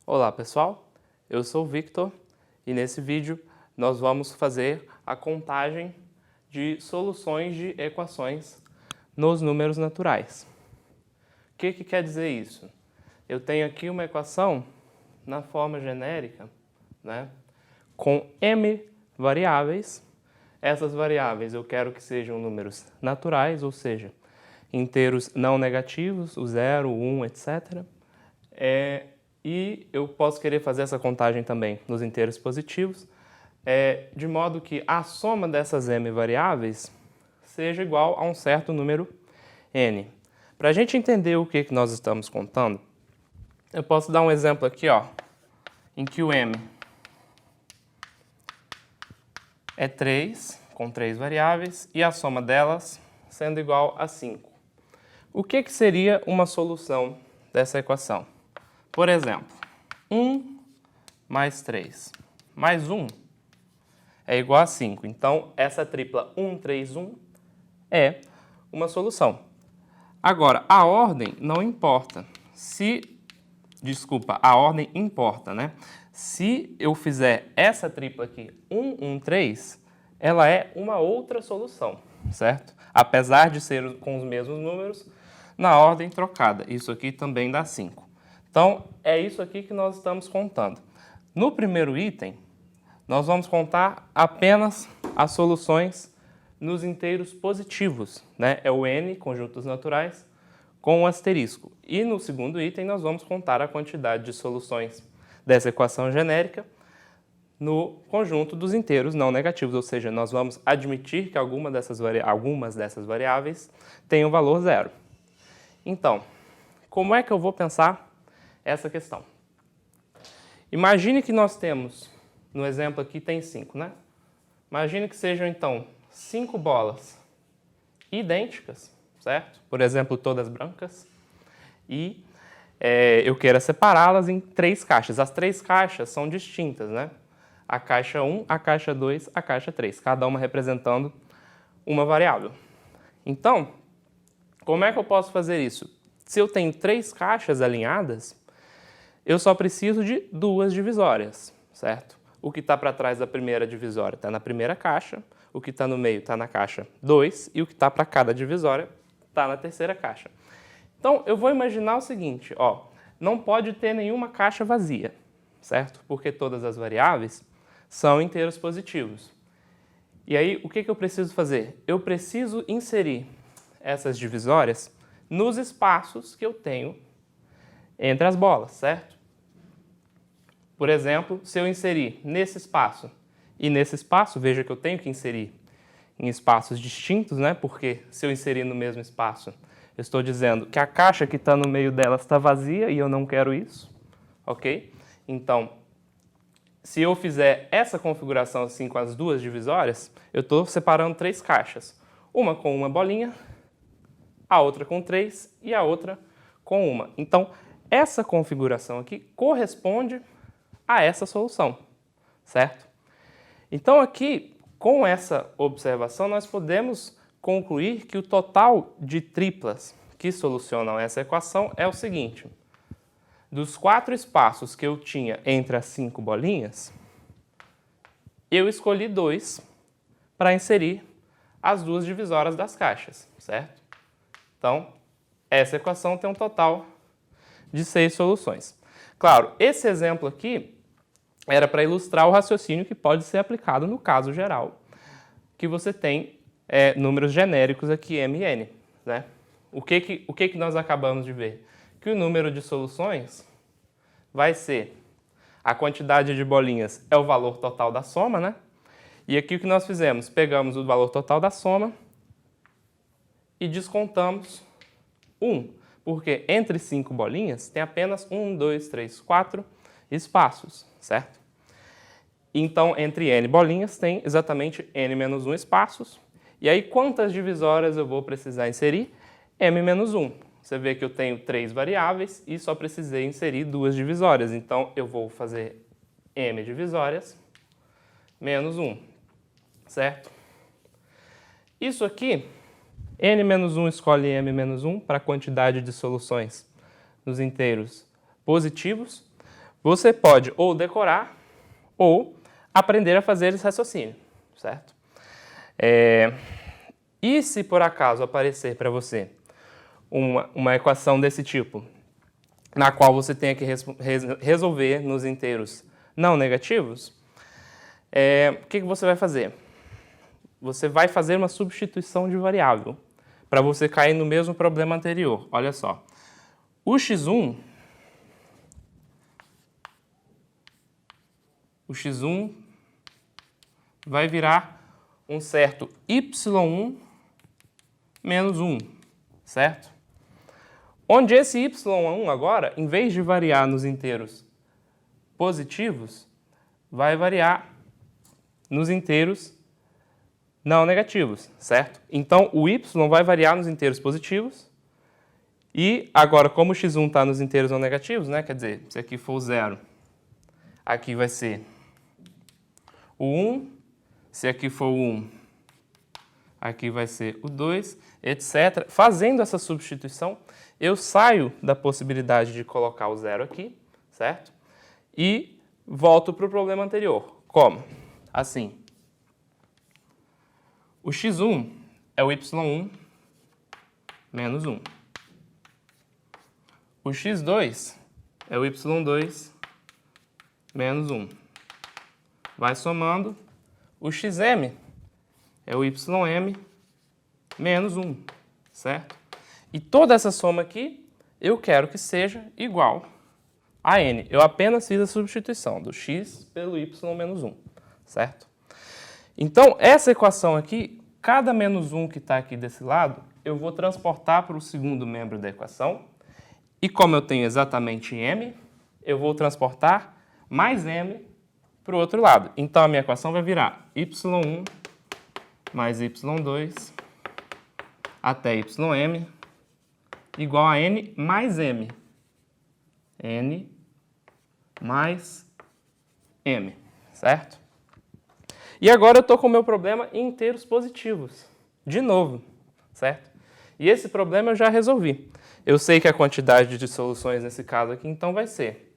Olá pessoal, eu sou o Victor e nesse vídeo nós vamos fazer a contagem de soluções de equações nos números naturais. O que quer dizer isso? Eu tenho aqui uma equação na forma genérica, com m variáveis. Essas variáveis eu quero que sejam números naturais, ou seja, inteiros não negativos, o 0, o 1, etc. E eu posso querer fazer essa contagem também nos inteiros positivos, de modo que a soma dessas m variáveis seja igual a um certo número n. Para a gente entender o que nós estamos contando, eu posso dar um exemplo aqui, em que o m é 3, com 3 variáveis, e a soma delas sendo igual a 5. O que seria uma solução dessa equação? Por exemplo, 1 mais 3 mais 1 é igual a 5. Então, essa tripla 1, 3, 1 é uma solução. Agora, a ordem não importa. A ordem importa, né? Se eu fizer essa tripla aqui, 1, 1, 3, ela é uma outra solução, certo? Apesar de ser com os mesmos números, na ordem trocada. Isso aqui também dá 5. Então, é isso aqui que nós estamos contando. No primeiro item, nós vamos contar apenas as soluções nos inteiros positivos, né? É o n, conjuntos naturais, com o asterisco. E no segundo item, nós vamos contar a quantidade de soluções dessa equação genérica no conjunto dos inteiros não negativos, ou seja, nós vamos admitir que algumas dessas variáveis têm o valor 0. Então, como é que eu vou pensar essa questão? Imagine que nós temos, no exemplo aqui tem 5, né? Imagine que sejam, então, 5 bolas idênticas, certo? Por exemplo, todas brancas. E eu queira separá-las em 3 caixas. As 3 caixas são distintas, né? A caixa 1, a caixa 2, a caixa 3. Cada uma representando uma variável. Então, como é que eu posso fazer isso? Se eu tenho 3 caixas alinhadas, eu só preciso de 2 divisórias, certo? O que está para trás da primeira divisória está na primeira caixa, o que está no meio está na caixa 2 e o que está para cada divisória está na terceira caixa. Então, eu vou imaginar o seguinte, não pode ter nenhuma caixa vazia, certo? Porque todas as variáveis são inteiros positivos. E aí, o que eu preciso fazer? Eu preciso inserir essas divisórias nos espaços que eu tenho entre as bolas, certo? Por exemplo, se eu inserir nesse espaço e nesse espaço, veja que eu tenho que inserir em espaços distintos, né? Porque se eu inserir no mesmo espaço, eu estou dizendo que a caixa que está no meio delas está vazia e eu não quero isso, ok? Então, se eu fizer essa configuração assim com as 2 divisórias, eu estou separando 3 caixas. Uma com uma bolinha, a outra com 3 e a outra com uma. Então, essa configuração aqui corresponde a essa solução, certo? Então, aqui, com essa observação, nós podemos concluir que o total de triplas que solucionam essa equação é o seguinte. Dos 4 espaços que eu tinha entre as 5 bolinhas, eu escolhi 2 para inserir as 2 divisórias das caixas, certo? Então, essa equação tem um total de 6 soluções. Claro, esse exemplo aqui era para ilustrar o raciocínio que pode ser aplicado no caso geral, que você tem números genéricos aqui, m e n, né? O que nós acabamos de ver? Que o número de soluções vai ser a quantidade de bolinhas é o valor total da soma, né? E aqui o que nós fizemos? Pegamos o valor total da soma e descontamos 1, porque entre 5 bolinhas tem apenas 1, 2, 3, 4 espaços, certo? Então, entre n bolinhas tem exatamente n menos 1 espaços. E aí, quantas divisórias eu vou precisar inserir? m menos 1. Você vê que eu tenho 3 variáveis e só precisei inserir 2 divisórias. Então, eu vou fazer m divisórias menos 1, certo? Isso aqui, n menos 1 escolhe m menos 1 para a quantidade de soluções nos inteiros positivos. você pode ou decorar ou aprender a fazer esse raciocínio, certo? E se por acaso aparecer para você uma equação desse tipo, na qual você tenha que resolver nos inteiros não negativos, o que você vai fazer? Você vai fazer uma substituição de variável para você cair no mesmo problema anterior. Olha só, o x1 vai virar um certo y1 menos 1, certo? Onde esse y1 agora, em vez de variar nos inteiros positivos, vai variar nos inteiros não negativos, certo? Então, o y vai variar nos inteiros positivos. E agora, como o x1 está nos inteiros não negativos, né? Quer dizer, se aqui for o 0, aqui vai ser o 1. Se aqui for o 1, aqui vai ser o 2, etc. Fazendo essa substituição, eu saio da possibilidade de colocar o 0 aqui, certo? E volto para o problema anterior. Como? Assim. O x1 é o y1 menos 1. O x2 é o y2 menos 1. Vai somando. O xm é o ym menos 1, certo? E toda essa soma aqui, eu quero que seja igual a n. Eu apenas fiz a substituição do x pelo y menos 1, certo? Então, essa equação aqui, cada menos 1 que está aqui desse lado, eu vou transportar para o segundo membro da equação. E como eu tenho exatamente m, eu vou transportar mais m para o outro lado. Então, a minha equação vai virar y1 mais y2 até ym igual a n mais m. n mais m, certo? E agora eu estou com o meu problema em inteiros positivos, de novo, certo? E esse problema eu já resolvi. Eu sei que a quantidade de soluções nesse caso aqui, então, vai ser: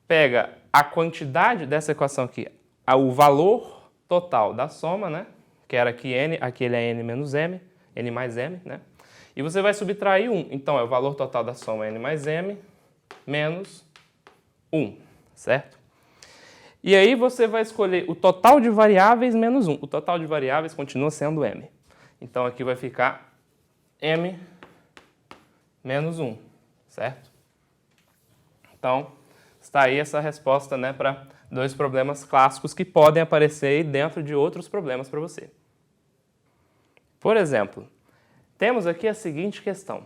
pega a quantidade dessa equação aqui, o valor total da soma, né? Que era aqui n, aqui ele é n menos m, n mais m, né? E você vai subtrair 1. Então, é o valor total da soma n mais m menos 1, certo? E aí você vai escolher o total de variáveis menos 1. O total de variáveis continua sendo m. Então, aqui vai ficar m menos 1, certo? Então, está aí essa resposta, né, para dois problemas clássicos que podem aparecer aí dentro de outros problemas para você. Por exemplo, temos aqui a seguinte questão.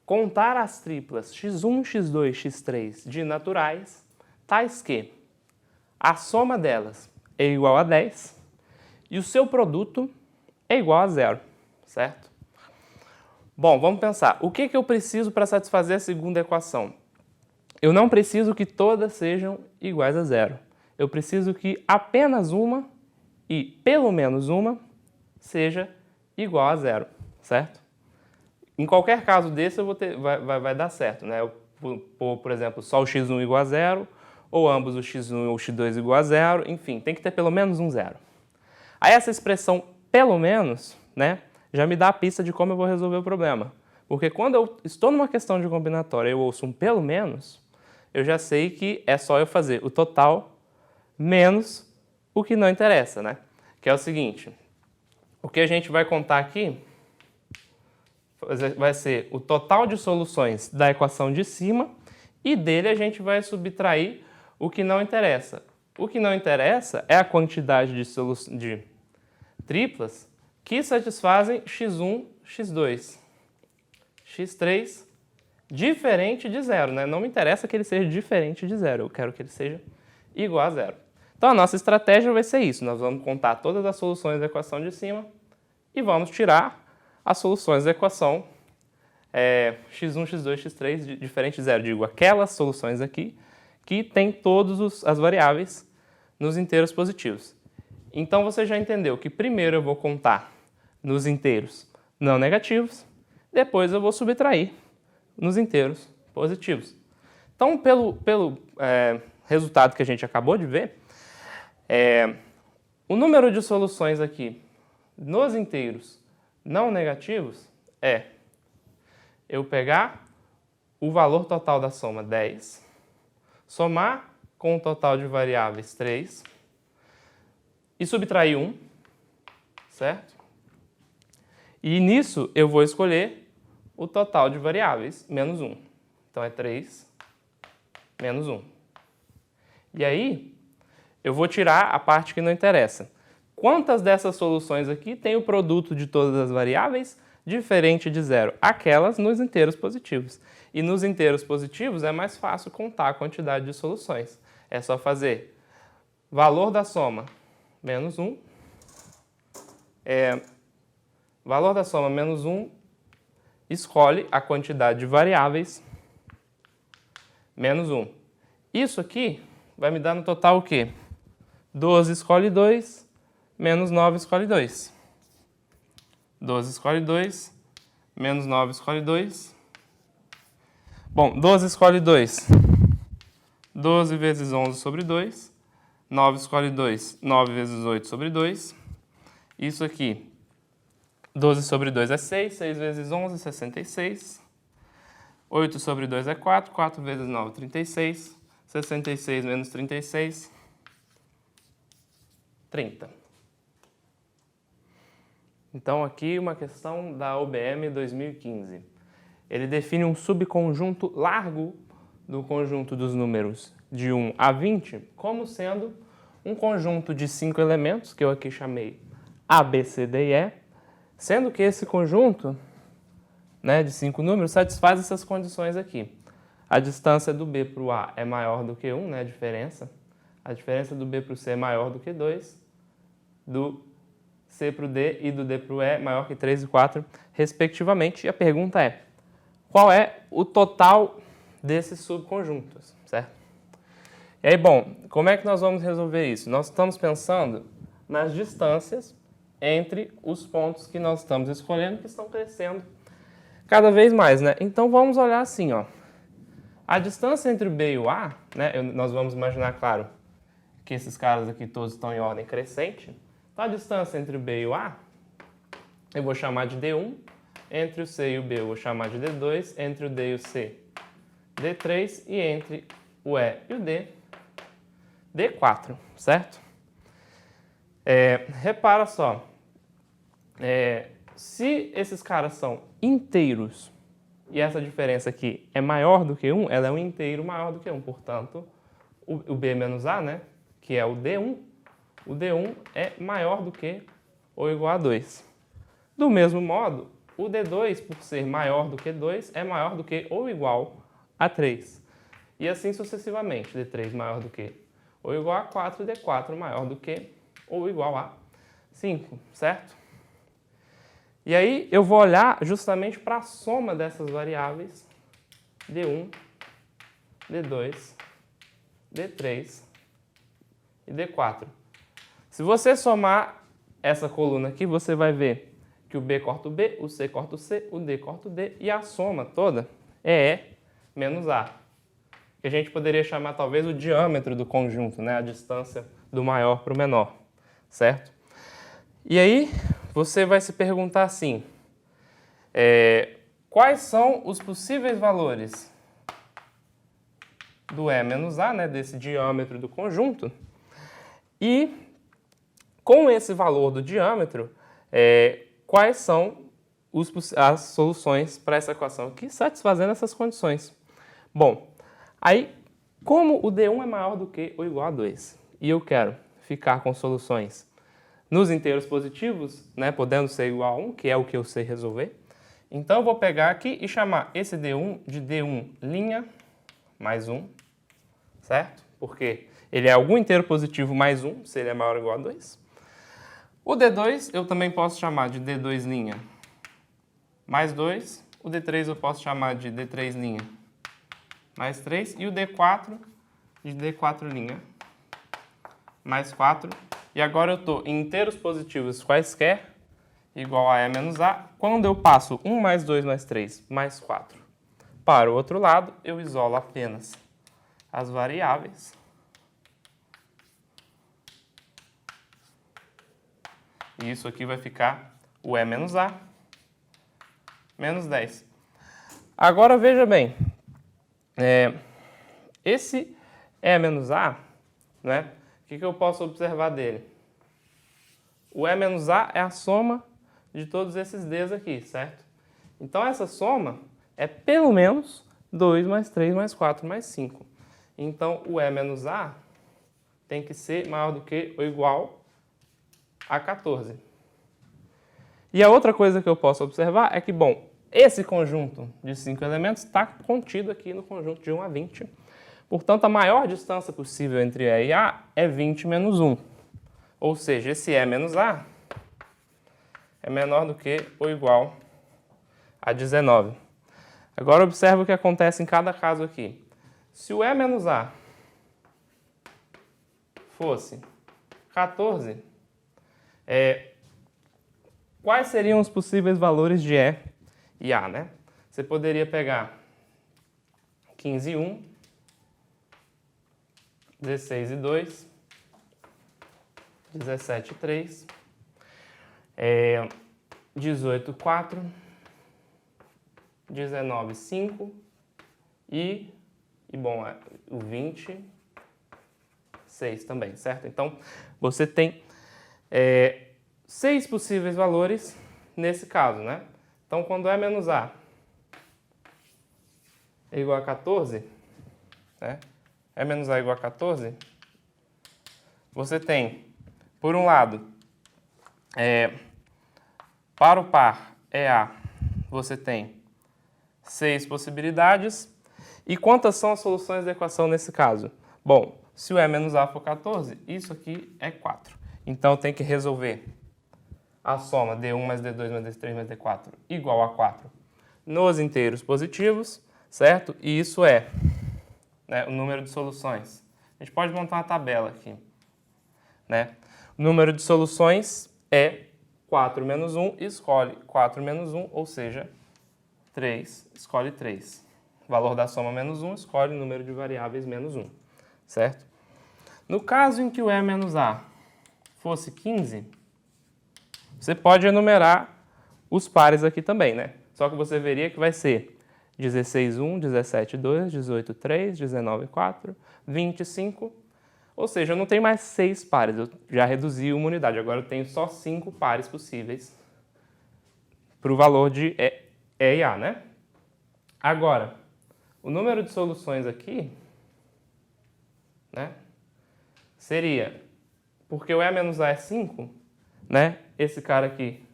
Contar as triplas x1, x2, x3 de naturais, tais que a soma delas é igual a 10 e o seu produto é igual a 0, certo? Bom, vamos pensar. O que eu preciso para satisfazer a segunda equação? Eu não preciso que todas sejam iguais a 0. Eu preciso que apenas uma e pelo menos uma seja igual a 0, certo? Em qualquer caso desse, vai dar certo, né? Eu pôr, por exemplo, só o x1 igual a 0, ou ambos o x1 ou o x2 igual a 0, enfim, tem que ter pelo menos um 0. Aí essa expressão pelo menos, né, já me dá a pista de como eu vou resolver o problema. Porque quando eu estou numa questão de combinatória e eu ouço um pelo menos, eu já sei que é só eu fazer o total menos o que não interessa, né? Que é o seguinte, o que a gente vai contar aqui vai ser o total de soluções da equação de cima e dele a gente vai subtrair o que não interessa. O que não interessa é a quantidade de triplas que satisfazem x1, x2, x3 diferente de 0, né? Não me interessa que ele seja diferente de 0, eu quero que ele seja igual a 0. Então a nossa estratégia vai ser isso, nós vamos contar todas as soluções da equação de cima e vamos tirar as soluções da equação x1, x2, x3 diferente de 0. Digo, aquelas soluções aqui que tem todas as variáveis nos inteiros positivos. Então você já entendeu que primeiro eu vou contar nos inteiros não negativos, depois eu vou subtrair nos inteiros positivos. Então, pelo resultado que a gente acabou de ver, o número de soluções aqui nos inteiros não negativos é eu pegar o valor total da soma 10, somar com o total de variáveis 3 e subtrair 1, certo? E nisso eu vou escolher o total de variáveis, menos 1. Então é 3 menos 1. E aí eu vou tirar a parte que não interessa. Quantas dessas soluções aqui tem o produto de todas as variáveis diferente de zero? Aquelas nos inteiros positivos. E nos inteiros positivos é mais fácil contar a quantidade de soluções. É só fazer valor da soma menos 1, valor da soma menos 1, escolhe a quantidade de variáveis menos 1. Isso aqui vai me dar no total o quê? 12 escolhe 2, menos 9 escolhe 2. 12 escolhe 2, menos 9 escolhe 2. Bom, 12 escolhe 2, 12 vezes 11 sobre 2. 9 escolhe 2, 9 vezes 8 sobre 2. Isso aqui, 12 sobre 2 é 6, 6 vezes 11, 66. 8 sobre 2 é 4, 4 vezes 9, 36. 66 menos 36, 30. Então, aqui uma questão da OBM 2015. Ele define um subconjunto largo do conjunto dos números de 1 a 20 como sendo um conjunto de 5 elementos, que eu aqui chamei A, B, C, D e E, sendo que esse conjunto, né, de 5 números satisfaz essas condições aqui. A distância do B para o A é maior do que 1, né, a diferença. A diferença do B para o C é maior do que 2, do C para o D e do D para o E é maior que 3 e 4, respectivamente. E a pergunta é, qual é o total desses subconjuntos, certo? E aí, bom, como é que nós vamos resolver isso? Nós estamos pensando nas distâncias entre os pontos que nós estamos escolhendo, que estão crescendo cada vez mais, né? Então, vamos olhar assim, ó. A distância entre o B e o A, né, nós vamos imaginar, claro, que esses caras aqui todos estão em ordem crescente. Então, a distância entre o B e o A, eu vou chamar de D1. Entre o C e o B, eu vou chamar de D2. Entre o D e o C, D3. E entre o E e o D, D4, certo? Repara só, se esses caras são inteiros, e essa diferença aqui é maior do que 1, ela é um inteiro maior do que 1. Portanto, o B menos A, né, que é o D1 é maior do que ou igual a 2. Do mesmo modo, o D2, por ser maior do que 2, é maior do que ou igual a 3. E assim sucessivamente, D3 maior do que ou igual a 4, e D4 maior do que ou igual a 5, certo? E aí eu vou olhar justamente para a soma dessas variáveis D1, D2, D3 e D4. Se você somar essa coluna aqui, você vai ver que o B corta o B, o C corta o C, o D corta o D e a soma toda é E menos A. Que a gente poderia chamar talvez o diâmetro do conjunto, né? A distância do maior para o menor, certo? E aí você vai se perguntar assim, quais são os possíveis valores do E menos A, né, desse diâmetro do conjunto, e com esse valor do diâmetro, quais são as soluções para essa equação aqui, satisfazendo essas condições. Bom, aí, como o D1 é maior do que ou igual a 2, e eu quero ficar com soluções nos inteiros positivos, né, podendo ser igual a 1, que é o que eu sei resolver, então eu vou pegar aqui e chamar esse D1 de D1' mais 1, certo? Porque ele é algum inteiro positivo mais 1, se ele é maior ou igual a 2. O D2 eu também posso chamar de D2' mais 2. O D3 eu posso chamar de D3' mais 3. E o D4 de D4' mais 4. E agora eu estou em inteiros positivos quaisquer, igual a E menos A. Quando eu passo 1 mais 2 mais 3 mais 4 para o outro lado, eu isolo apenas as variáveis e isso aqui vai ficar o E menos A menos 10. Agora veja bem, esse E menos A, né, o que eu posso observar dele? O E menos A é a soma de todos esses Ds aqui, certo? Então essa soma é pelo menos 2 mais 3 mais 4 mais 5. Então o E menos A tem que ser maior do que ou igual a 14. E a outra coisa que eu posso observar é que, bom, esse conjunto de 5 elementos está contido aqui no conjunto de 1 a 20. Portanto, a maior distância possível entre E e A é 20 menos 1. Ou seja, esse E menos A é menor do que ou igual a 19. Agora observe o que acontece em cada caso aqui. Se o E menos A fosse 14, quais seriam os possíveis valores de E e A, né? Você poderia pegar 15 e 1, 16 e 2, 17 e 3, 18 e 4, 19 e 5 e bom, o 26 também, certo? Então, você tem 6 possíveis valores nesse caso, né? Então, quando E menos A é igual a 14, né? E menos A é igual a 14, você tem, por um lado, para o par EA, você tem 6 possibilidades. E quantas são as soluções da equação nesse caso? Bom, se o E menos A for 14, isso aqui é 4. Então, eu tenho que resolver a soma D1 mais D2 mais D3 mais D4 igual a 4 nos inteiros positivos, certo? E isso é, né, o número de soluções. A gente pode montar uma tabela aqui, né? O número de soluções é 4 menos 1, escolhe 4 menos 1, ou seja, 3, escolhe 3. Valor da soma menos 1, escolhe o número de variáveis menos 1, certo? No caso em que o E menos A fosse 15, você pode enumerar os pares aqui também, né? Só que você veria que vai ser 16, 1, 17, 2, 18, 3, 19, 4, 25. Ou seja, eu não tenho mais 6 pares, eu já reduzi uma unidade. Agora eu tenho só 5 pares possíveis para o valor de E e A, né? Agora, o número de soluções aqui, né, seria, porque o E menos A é 5, né, esse cara aqui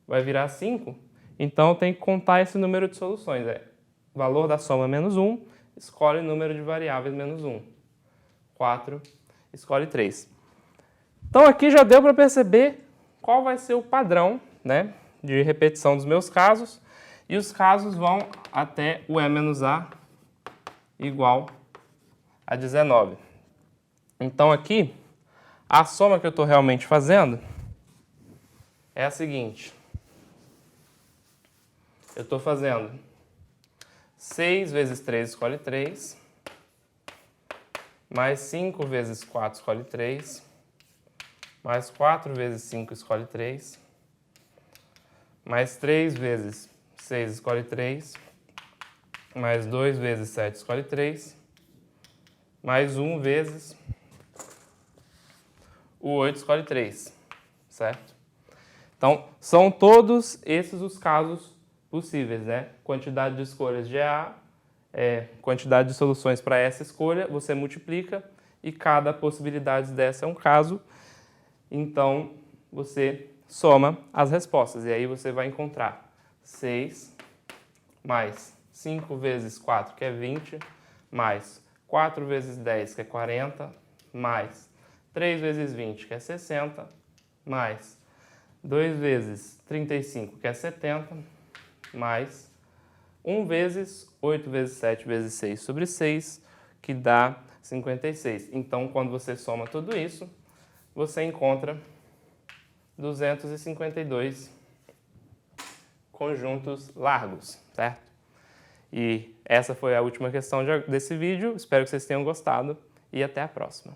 vai virar 5, então eu tenho que contar esse número de soluções. Valor da soma menos 1, escolhe o número de variáveis menos 1. 4, escolhe 3. Então aqui já deu para perceber qual vai ser o padrão, né, de repetição dos meus casos. E os casos vão até o E menos A igual a 19. Então aqui, a soma que eu estou realmente fazendo é a seguinte. Eu estou fazendo 6 vezes 3 escolhe 3, mais 5 vezes 4 escolhe 3, mais 4 vezes 5 escolhe 3, mais 3 vezes 6 escolhe 3, mais 2 vezes 7 escolhe 3, mais 1 vezes o 8 escolhe 3, certo? Então, são todos esses os casos possíveis, né? Quantidade de escolhas de A, quantidade de soluções para essa escolha, você multiplica e cada possibilidade dessa é um caso. Então, você soma as respostas e aí você vai encontrar 6 mais 5 vezes 4, que é 20, mais 4 vezes 10, que é 40, mais 3 vezes 20, que é 60, mais 2 vezes 35, que é 70, mais 1 vezes 8 vezes 7 vezes 6 sobre 6, que dá 56. Então, quando você soma tudo isso, você encontra 252 conjuntos largos, certo? E essa foi a última questão desse vídeo. Espero que vocês tenham gostado e até a próxima.